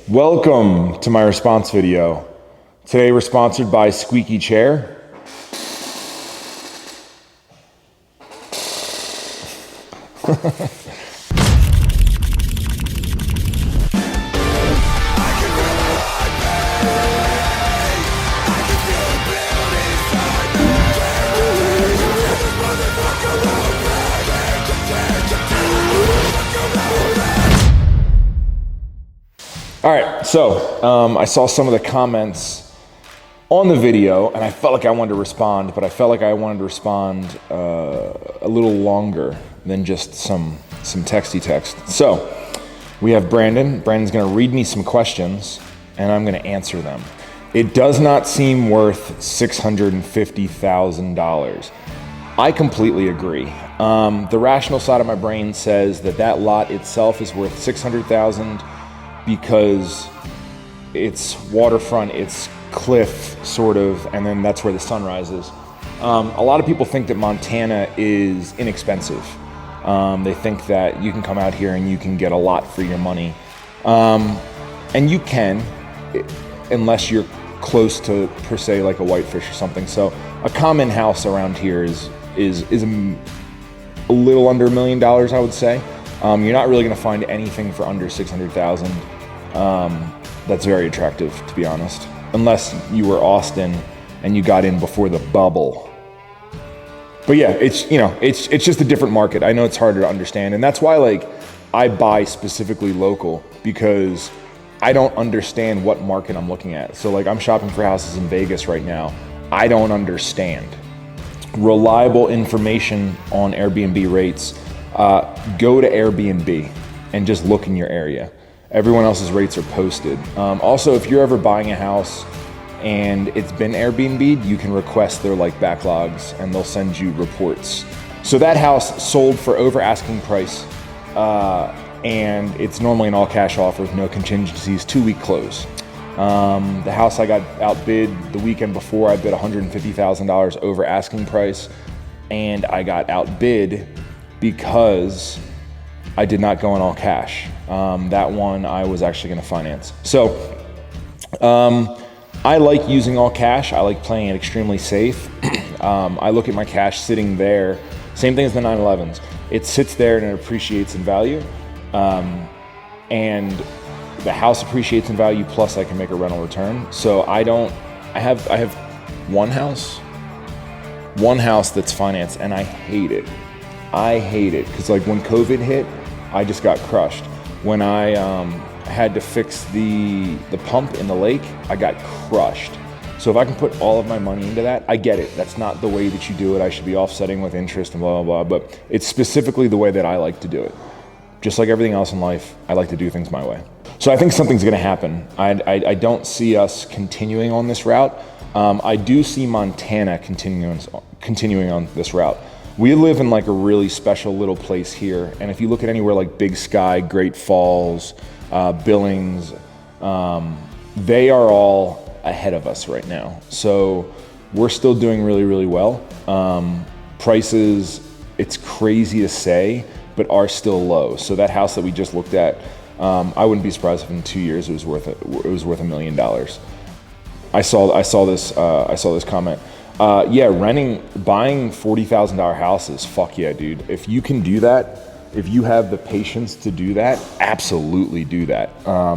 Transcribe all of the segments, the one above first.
Welcome to my response video. Today we're sponsored by Squeaky Chair. All right, so I saw some of the comments on the video and I felt like I wanted to respond, but I felt like I wanted to respond a little longer than just some texty text. So we have Brandon. Brandon's gonna read me some questions and I'm gonna answer them. It does not seem worth $650,000. I completely agree. The rational side of my brain says that lot itself is worth $600,000 because it's waterfront, it's cliff sort of, and then that's where the sun rises. A lot of people think that Montana is inexpensive. They think that you can come out here and you can get a lot for your money. And you can, unless you're close to, per se, like a Whitefish or something. So a common house around here is a little under $1 million, I would say. You're not really gonna find anything for under 600,000. That's very attractive, to be honest. Unless you were Austin and you got in before the bubble. But yeah, it's just a different market. I know it's harder to understand, and that's why I buy specifically local, because I don't understand what market I'm looking at. So I'm shopping for houses in Vegas right now. I don't understand. Reliable information on Airbnb rates. Go to Airbnb and just look in your area. Everyone else's rates are posted. Also, if you're ever buying a house and it's been Airbnb'd, you can request their backlogs and they'll send you reports. So that house sold for over asking price, and it's normally an all cash offer with no contingencies, 2-week close. The house I got outbid the weekend before, I bid $150,000 over asking price, and I got outbid because I did not go in all cash. That one I was actually gonna finance. So I like using all cash. I like playing it extremely safe. I look at my cash sitting there, same thing as the 911s. It sits there and it appreciates in value. And the house appreciates in value, plus I can make a rental return. So I have one house that's financed, and I hate it. I hate it, because when COVID hit, I just got crushed. When I had to fix the pump in the lake, I got crushed. So if I can put all of my money into that, I get it. That's not the way that you do it. I should be offsetting with interest and blah, blah, blah. But it's specifically the way that I like to do it. Just like everything else in life, I like to do things my way. So I think something's gonna happen. I don't see us continuing on this route. I do see Montana continuing on this route. We live in a really special little place here. And if you look at anywhere like Big Sky, Great Falls, Billings, they are all ahead of us right now. So we're still doing really, really well. Prices, it's crazy to say, but are still low. So that house that we just looked at, I wouldn't be surprised if in 2 years it was worth $1 million. I saw this comment. Buying $40,000 houses, fuck yeah, dude. If you can do that, if you have the patience to do that, absolutely do that. I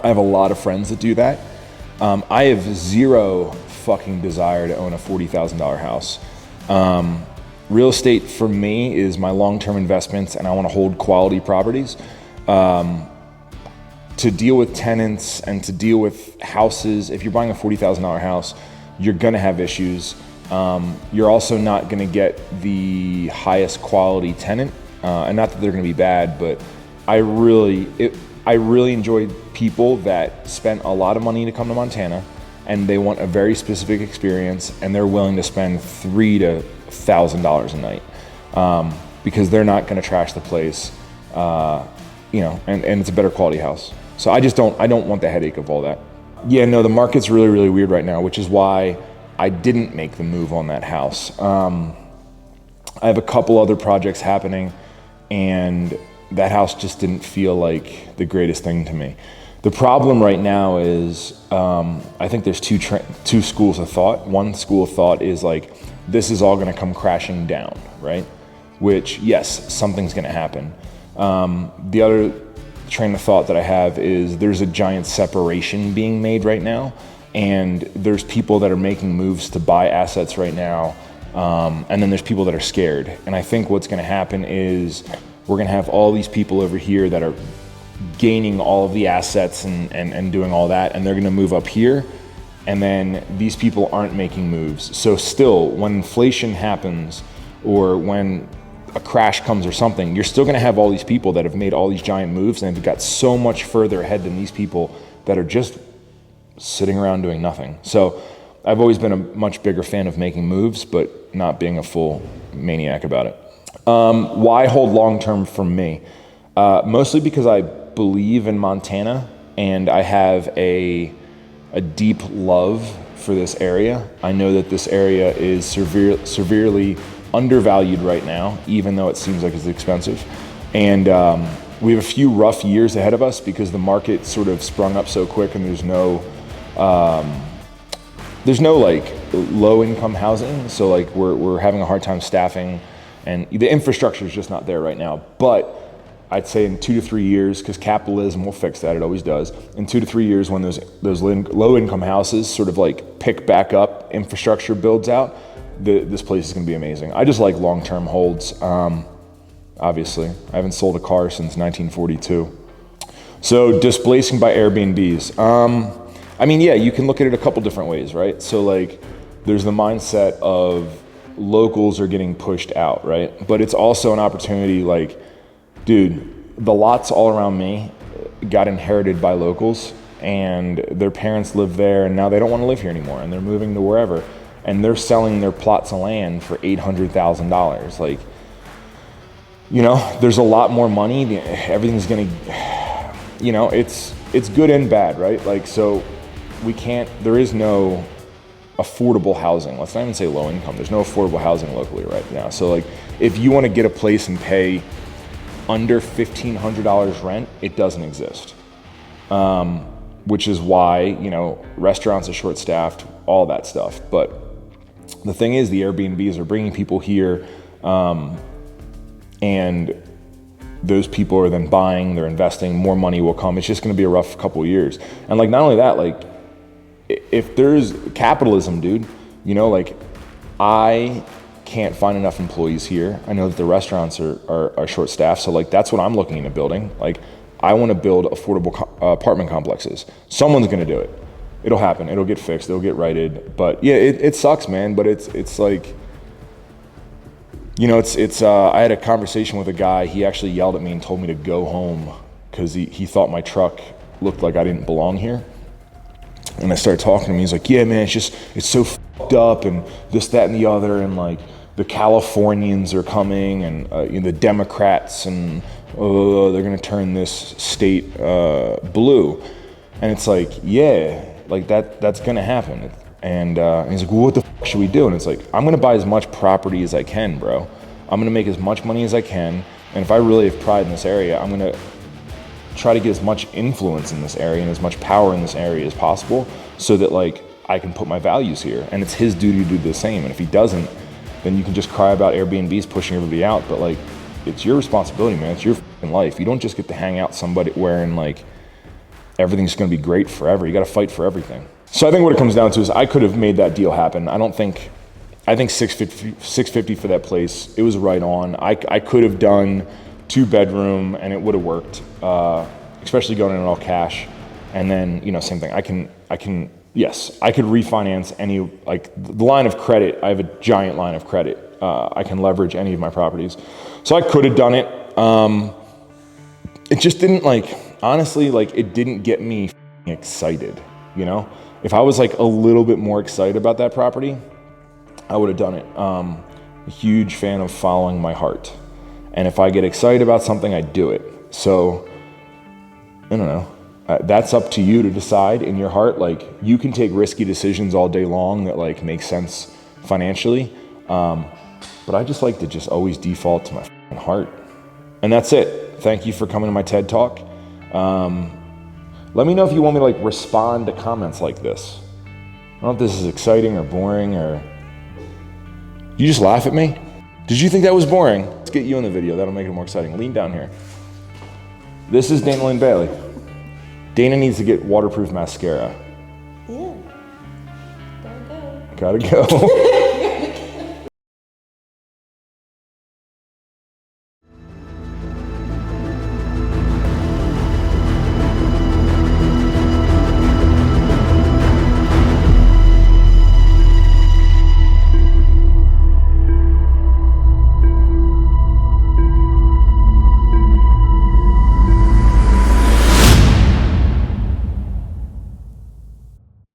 have a lot of friends that do that. I have zero fucking desire to own a $40,000 house. Real estate for me is my long-term investments, and I want to hold quality properties. To deal with tenants and to deal with houses, if you're buying a $40,000 house, you're gonna have issues. You're also not gonna get the highest quality tenant, and not that they're gonna be bad, but I really enjoy people that spent a lot of money to come to Montana, and they want a very specific experience, and they're willing to spend $3,000 to $1,000 a night, because they're not gonna trash the place, and it's a better quality house. So I don't want the headache of all that. Yeah, no, the market's really, really weird right now, which is why I didn't make the move on that house. I have a couple other projects happening, and that house just didn't feel like the greatest thing to me. The problem right now is, I think there's two schools of thought. One school of thought is like, this is all going to come crashing down, right? Which, yes, something's going to happen. The other train of thought that I have is there's a giant separation being made right now, and there's people that are making moves to buy assets right now, and then there's people that are scared. And I think what's going to happen is we're going to have all these people over here that are gaining all of the assets and doing all that, and they're going to move up here, and then these people aren't making moves. So still, when inflation happens or when a crash comes or something, you're still going to have all these people that have made all these giant moves and have got so much further ahead than these people that are just sitting around doing nothing. So I've always been a much bigger fan of making moves, but not being a full maniac about it. Why hold long-term for me? Mostly because I believe in Montana, and I have a deep love for this area. I know that this area is severely undervalued right now, even though it seems like it's expensive. And we have a few rough years ahead of us because the market sort of sprung up so quick, and there's no like low income housing. So like we're having a hard time staffing, and the infrastructure is just not there right now. But I'd say in 2 to 3 years, because capitalism will fix that, it always does. In 2 to 3 years, when those low income houses sort of like pick back up, infrastructure builds out, this place is going to be amazing. I just like long-term holds. Obviously, I haven't sold a car since 1942. So displacing by Airbnbs. I mean, yeah, you can look at it a couple different ways, right? So like, there's the mindset of locals are getting pushed out, right? But it's also an opportunity. Like, dude, the lots all around me got inherited by locals, and their parents live there, and now they don't want to live here anymore, and they're moving to wherever, and they're selling their plots of land for $800,000. Like, you know, there's a lot more money. Everything's gonna, you know, it's good and bad, right? Like, so there is no affordable housing. Let's not even say low income. There's no affordable housing locally right now. So like, if you want to get a place and pay under $1,500 rent, it doesn't exist. Which is why, you know, restaurants are short-staffed, all that stuff. But the thing is, the Airbnbs are bringing people here, and those people are then buying, they're investing, more money will come. It's just going to be a rough couple of years. And like, not only that, like, if there's capitalism, dude, you know, like, I can't find enough employees here. I know that the restaurants are short-staffed, so like, that's what I'm looking into building. Like, I want to build affordable apartment complexes. Someone's going to do it. It'll happen. It'll get fixed. It'll get righted. But yeah, it sucks, man. But it's like, you know, I had a conversation with a guy. He actually yelled at me and told me to go home because he thought my truck looked like I didn't belong here. And I started talking to him. He's like, yeah, man, it's so fucked up, and this, that, and the other, and like, the Californians are coming, and you know, the Democrats, and they're gonna turn this state blue. And it's like, yeah, like that's gonna happen. And he's like, well, what the fuck should we do? And it's like, I'm gonna buy as much property as I can, bro. I'm gonna make as much money as I can, and if I really have pride in this area, I'm gonna try to get as much influence in this area and as much power in this area as possible, so that like, I can put my values here. And it's his duty to do the same. And if he doesn't, then you can just cry about Airbnbs pushing everybody out. But like, it's your responsibility, man. It's your fucking life. You don't just get to hang out somebody wearing like everything's going to be great forever. You got to fight for everything. So I think what it comes down to is I could have made that deal happen. I think $650 for that place, it was right on. I could have done 2-bedroom and it would have worked, especially going in all cash. And then, you know, same thing. Yes, I could refinance any, like the line of credit. I have a giant line of credit. I can leverage any of my properties. So I could have done it. It just didn't, like, honestly, like, it didn't get me excited, you know? If I was like a little bit more excited about that property, I would have done it. A huge fan of following my heart. And if I get excited about something, I do it. So, I don't know. That's up to you to decide in your heart. Like, you can take risky decisions all day long that like make sense financially. But I just like to just always default to my heart. And that's it. Thank you for coming to my TED Talk. Let me know if you want me to like respond to comments like this. I don't know if this is exciting or boring or... You just laugh at me? Did you think that was boring? Let's get you in the video, that'll make it more exciting. Lean down here. This is Dana Lynn Bailey. Dana needs to get waterproof mascara. Yeah. Gotta go. Gotta go.